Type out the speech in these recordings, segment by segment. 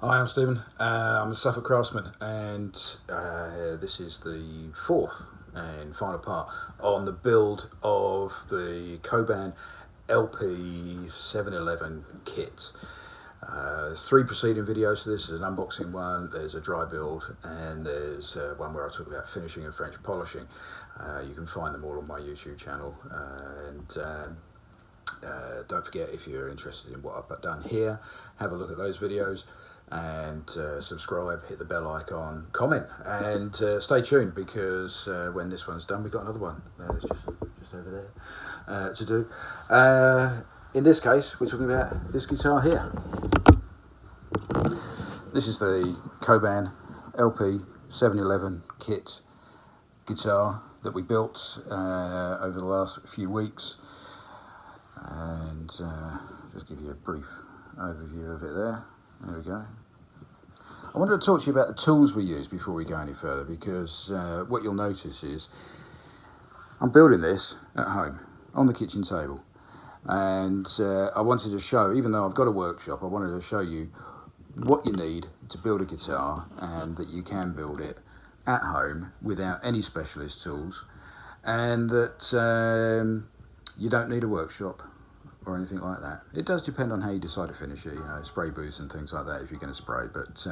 Hi, I'm Stephen. I'm a Suffolk craftsman, and this is the fourth and final part on the build of the Coban LP711 kit. There's three preceding videos to this. There's an unboxing one, there's a dry build, and there's one where I talk about finishing and French polishing. You can find them all on my YouTube channel, don't forget, if you're interested in what I've done here, have a look at those videos and subscribe, hit the bell icon, comment, and stay tuned, because when this one's done, we've got another one. It's just over there to do. In this case, we're talking about this guitar here. This is the Coban LP711 kit guitar that we built over the last few weeks, and just give you a brief overview of it there. There we go. I wanted to talk to you about the tools we use before we go any further, because what you'll notice is I'm building this at home on the kitchen table, and I wanted to show, even though I've got a workshop, I wanted to show you what you need to build a guitar, and that you can build it at home without any specialist tools, and that you don't need a workshop or anything like that. It does depend on how you decide to finish it, you know, spray booths and things like that if you're going to spray, but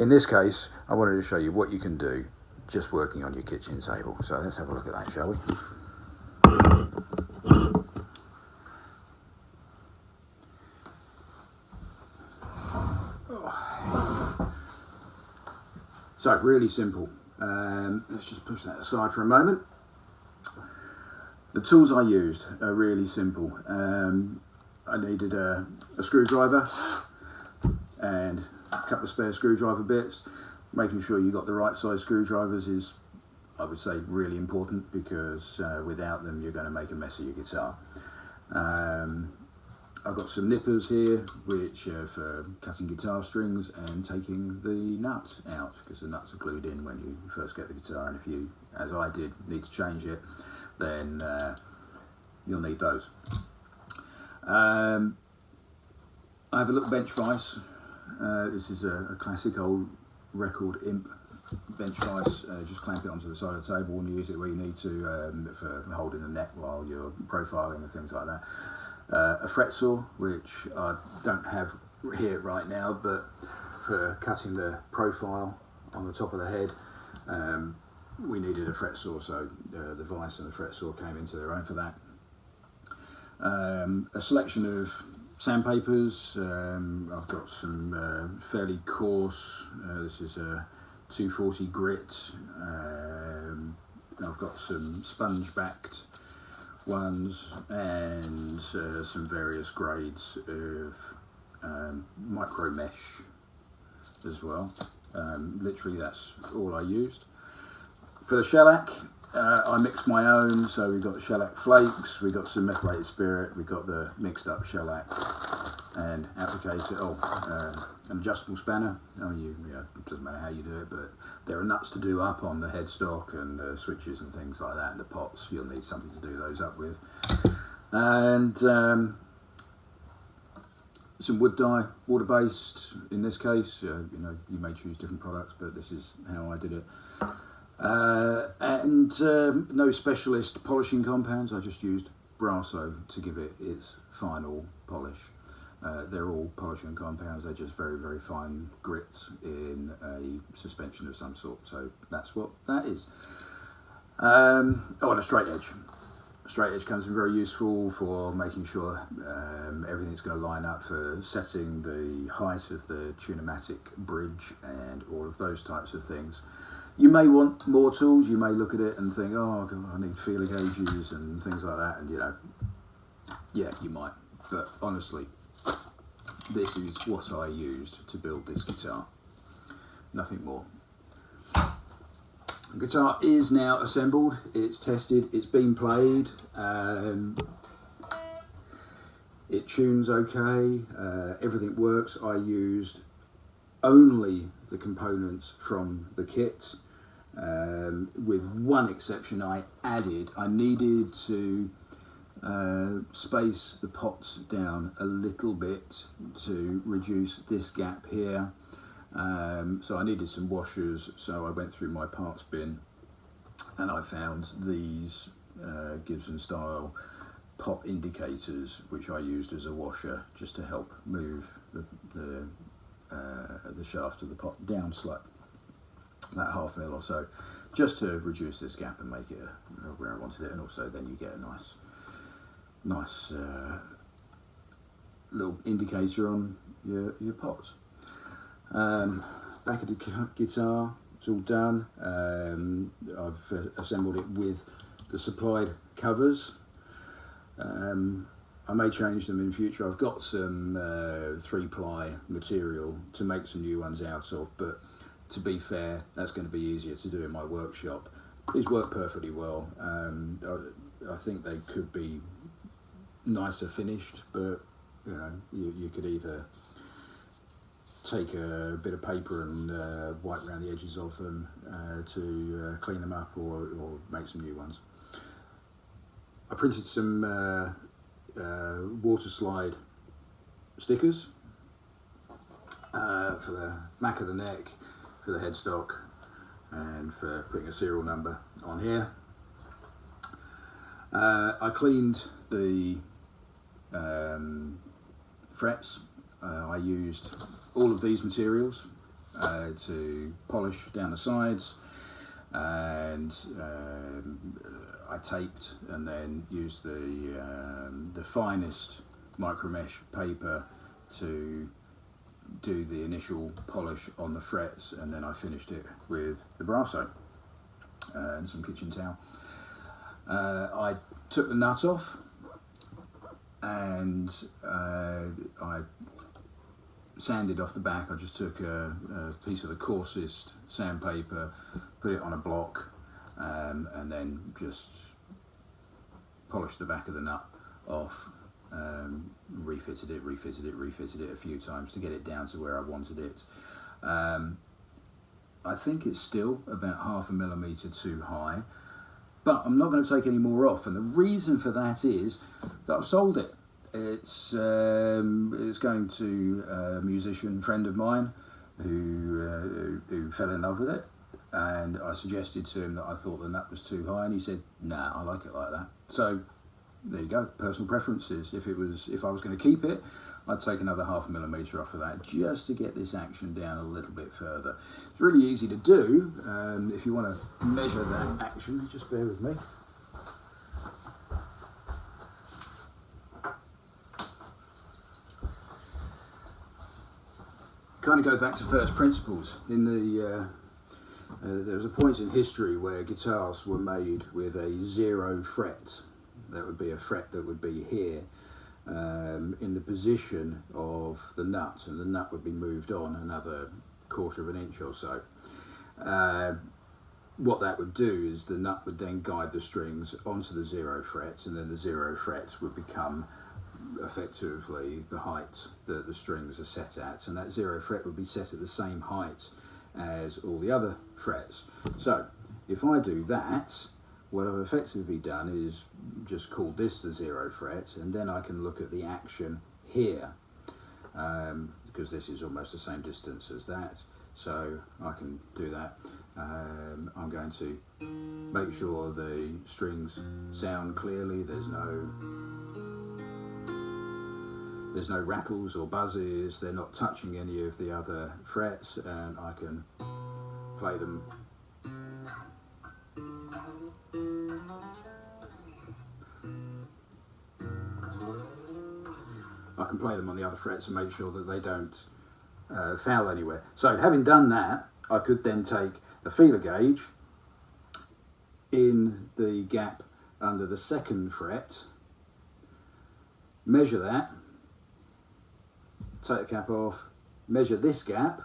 in this case I wanted to show you what you can do just working on your kitchen table. So let's have a look at that, shall we? So really simple. Let's just push that aside for a moment. The tools I used are really simple. I needed a screwdriver and a couple of spare screwdriver bits. Making sure you got the right size screwdrivers is, I would say, really important, because without them you're going to make a mess of your guitar. I've got some nippers here, which are for cutting guitar strings and taking the nuts out, because the nuts are glued in when you first get the guitar, and if you, as I did, need to change it, then you'll need those. I have a little bench vise. This is a classic old record imp bench vise. Just clamp it onto the side of the table and use it where you need to, for holding the neck while you're profiling and things like that. A fret saw, which I don't have here right now, but for cutting the profile on the top of the head, we needed a fret saw, so the vise and the fret saw came into their own for that. A selection of sandpapers. I've got some fairly coarse, this is a 240 grit. I've got some sponge backed ones, and some various grades of micro mesh as well. Literally that's all I used. For the shellac, I mixed my own, so we've got the shellac flakes, we've got some methylated spirit, we've got the mixed up shellac and applicator. An adjustable spanner. It doesn't matter how you do it, but there are nuts to do up on the headstock and switches and things like that, and the pots, you'll need something to do those up with. And some wood dye, water-based in this case. You know, you may choose different products, but this is how I did it. No specialist polishing compounds. I just used Brasso to give it its final polish. They're all polishing compounds. They're just very, very fine grits in a suspension of some sort. So that's what that is. And a straight edge. A straight edge comes in very useful for making sure everything's going to line up, for setting the height of the tunematic bridge and all of those types of things. You may want more tools. You may look at it and think, oh, God, I need feeler gauges and things like that. And, you know, yeah, you might. But honestly, this is what I used to build this guitar. Nothing more. The guitar is now assembled. It's tested. It's been played. It tunes okay. Everything works. I used only the components from the kit, with one exception. I needed to space the pots down a little bit to reduce this gap here. So I needed some washers, so I went through my parts bin and I found these Gibson style pot indicators, which I used as a washer just to help move the shaft of the pot down slightly, about ½ mil or so, just to reduce this gap and make it where I wanted it, and also then you get a nice little indicator on your pots. Back of the guitar, it's all done. I've assembled it with the supplied covers. I may change them in future. I've got some 3-ply material to make some new ones out of, but to be fair, that's going to be easier to do in my workshop. These work perfectly well. I think they could be nicer finished, but you know, you could either take a bit of paper and wipe around the edges of them to clean them up, or make some new ones. I printed some water slide stickers for the back of the neck, for the headstock, and for putting a serial number on here. I cleaned the frets. I used all of these materials to polish down the sides, and I taped and then used the finest micro mesh paper to do the initial polish on the frets, and then I finished it with the Brasso and some kitchen towel. I took the nut off, and I sanded off the back. I just took a piece of the coarsest sandpaper, put it on a block, and then just polished the back of the nut off. Refitted it a few times to get it down to where I wanted it. I think it's still about ½ millimeter too high, but I'm not going to take any more off, and the reason for that is that I've sold it. It's going to a musician friend of mine who fell in love with it, and I suggested to him that I thought the nut was too high, and he said, "Nah, I like it like that." So there you go, personal preferences. If I was going to keep it, I'd take another ½ millimeter off of that just to get this action down a little bit further. It's really easy to do. If you want to measure that action, just bear with me. Kind of go back to first principles. In there was a point in history where guitars were made with a 0 fret. That would be a fret that would be here in the position of the nut, and the nut would be moved on another quarter of an inch or so. What that would do is the nut would then guide the strings onto the 0 fret, and then the 0 fret would become effectively the height that the strings are set at, and that 0 fret would be set at the same height as all the other frets. So if I do that, what I've effectively done is just called this the 0 fret, and then I can look at the action here, because this is almost the same distance as that, so I can do that. I'm going to make sure the strings sound clearly, there's no rattles or buzzes, they're not touching any of the other frets, and I can play them on the other frets and make sure that they don't foul anywhere. So having done that, I could then take a feeler gauge in the gap under the 2nd fret, measure that, take the cap off, measure this gap,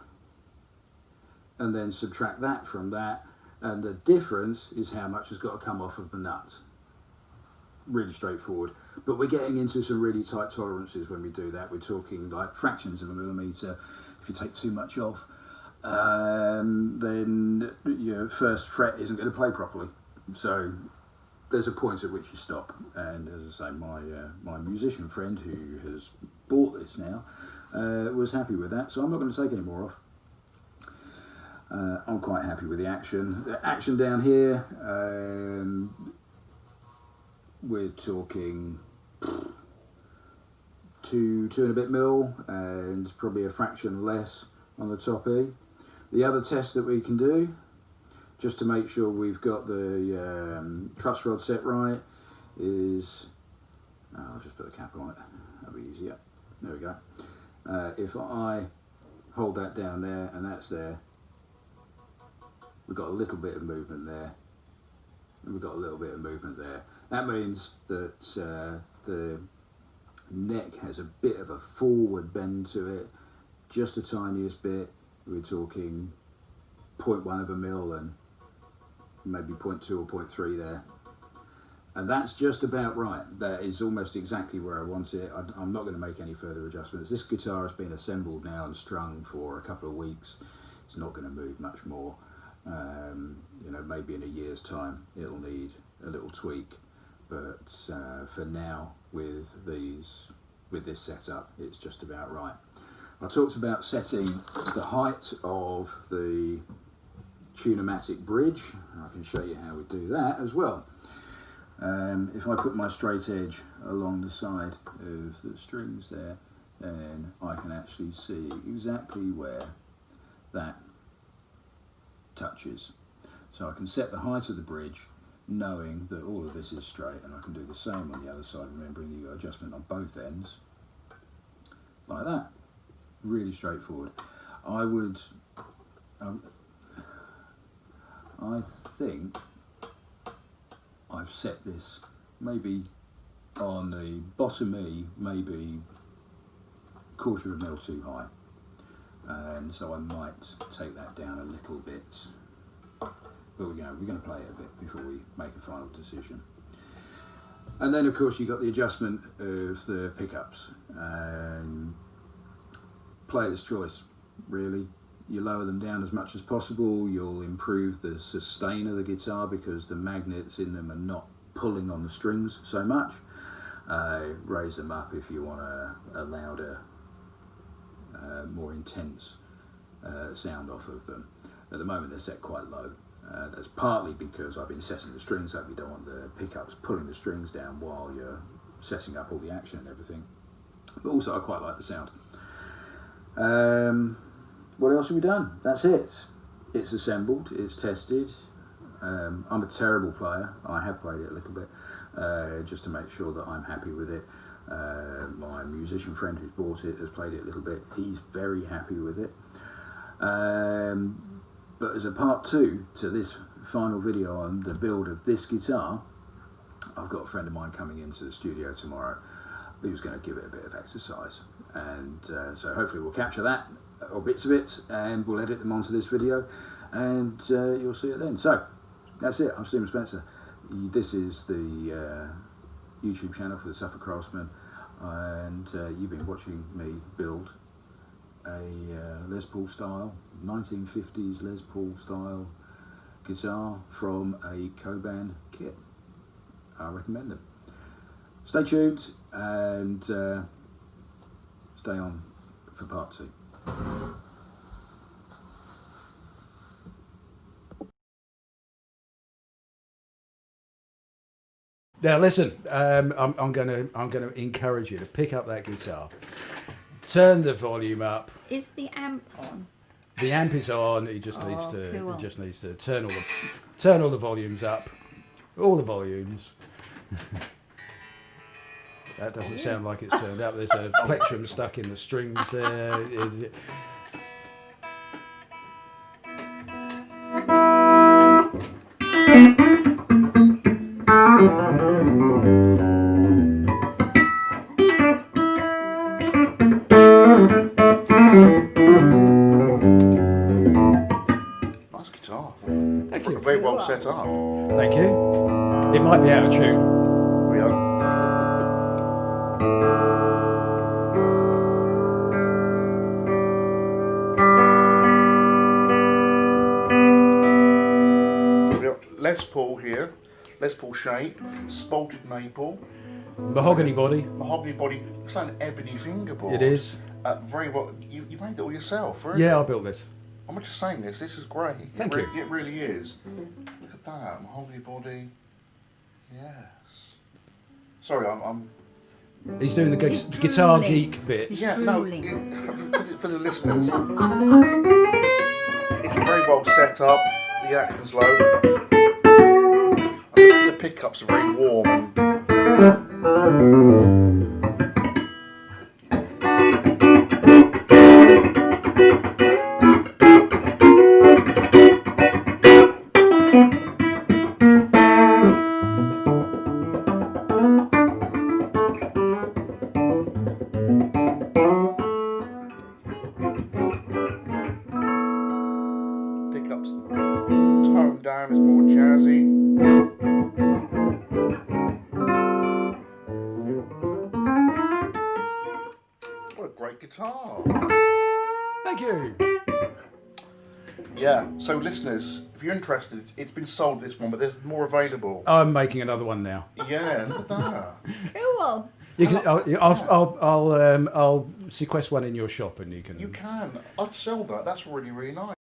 and then subtract that from that, and the difference is how much has got to come off of the nut. Really straightforward, but we're getting into some really tight tolerances when we do that. We're talking like fractions of a millimeter. If you take too much off, then your 1st fret isn't going to play properly. So there's a point at which you stop. And as I say, my musician friend who has bought this now was happy with that, so I'm not going to take any more off. I'm quite happy with the action. The action down here, we're talking 2 and a bit mil, and probably a fraction less on the top E. The other test that we can do, just to make sure we've got the truss rod set right, is, I'll just put a cap on it, that'll be easier. There we go. If I hold that down there and that's there, we've got a little bit of movement there, and we've got a little bit of movement there. That means that the neck has a bit of a forward bend to it, just the tiniest bit. We're talking 0.1 of a mil and maybe 0.2 or 0.3 there. And that's just about right. That is almost exactly where I want it. I'm not going to make any further adjustments. This guitar has been assembled now and strung for a couple of weeks. It's not going to move much more. You know, maybe in a year's time it'll need a little tweak, but for now, with this setup, it's just about right. I talked about setting the height of the Tune-o-matic bridge. I can show you how we do that as well. If I put my straight edge along the side of the strings there, then I can actually see exactly where that touches. So I can set the height of the bridge knowing that all of this is straight, and I can do the same on the other side, remembering that you've got adjustment on both ends, like that. Really straightforward. I think I've set this maybe on the bottom E, maybe 1/4 of a mil too high, and so I might take that down a little bit. But we're going to play it a bit before we make a final decision. And then of course you've got the adjustment of the pickups. Player's choice, really. You lower them down as much as possible, you'll improve the sustain of the guitar because the magnets in them are not pulling on the strings so much. Raise them up if you want a louder, more intense sound off of them. At the moment they're set quite low. That's partly because I've been setting the strings up. You don't want the pickups pulling the strings down while you're setting up all the action and everything. But also I quite like the sound. What else have we done? That's it. It's assembled, it's tested. I'm a terrible player. I have played it a little bit just to make sure that I'm happy with it. My musician friend who's bought it has played it a little bit. He's very happy with it. But as a part 2 to this final video on the build of this guitar, I've got a friend of mine coming into the studio tomorrow who's going to give it a bit of exercise, and so hopefully we'll capture that or bits of it and we'll edit them onto this video, and you'll see it then. So that's it. I'm Stephen Spencer. This is the YouTube channel for the Suffolk Craftsman, and you've been watching me build a Les Paul style, 1950s Les Paul style guitar from a Coban kit. I recommend them. Stay tuned and stay on for part 2. Now listen, I'm going to encourage you to pick up that guitar, turn the volume up. Is the amp on? The amp is on. It just needs to turn all the volumes up, all the volumes. That doesn't sound like it's turned up. There's a plectrum stuck in the strings there. Nice guitar. Thank you. Very well set up. Thank you. It might be out of tune. We are. We've got Les Paul here, Les Paul shape, spalted maple, Mahogany body. mahogany body. Looks like an ebony fingerboard. It is. Very well. You made it all yourself, really? Yeah, I built this. I'm not just saying this. This is great. Thank you. It really is. Look at that mahogany body. Yes. Sorry, I'm He's doing the It's guitar drooling. geek bit. It's yeah, no, drooling. for the listeners, it's very well set up. The action's low. The pickups are very warm. Pickups toned down is more jazzy. What a great guitar. Thank you. Yeah, so listeners, if you're interested, it's been sold this one, but there's more available. I'm making another one now. Yeah, look at that. Cool. You can, I'll sequester one in your shop, and you can. You can. I'd sell that. That's really, really nice.